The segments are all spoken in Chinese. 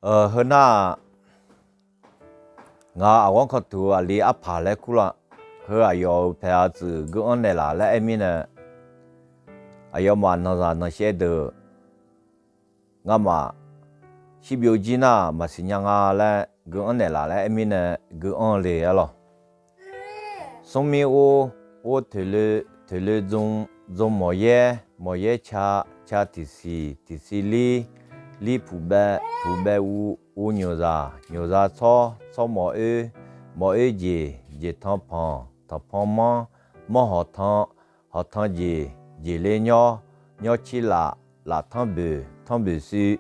和那我往口头啊，离阿爬来哭了，和啊要陪儿子跟俺来啦，来埃面呢，啊要嘛那些的，我嘛西表记呢，嘛是让啊来跟俺来啦，来埃面呢跟俺来了，送米我退了种毛叶恰第四里铺白乌牛杂草毛节汤胖好汤节来鸟起啦汤白是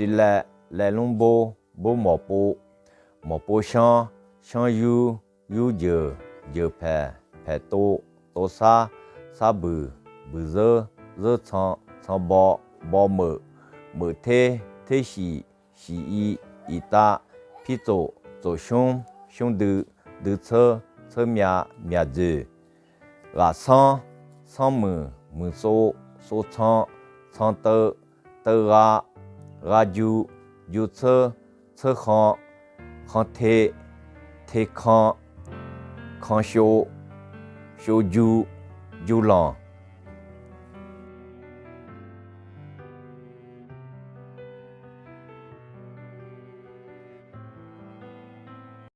来龙波毛波香有就排多沙不热长包没太洗衣大皮做胸的车面子拉上门手长豆就车行太康小就浪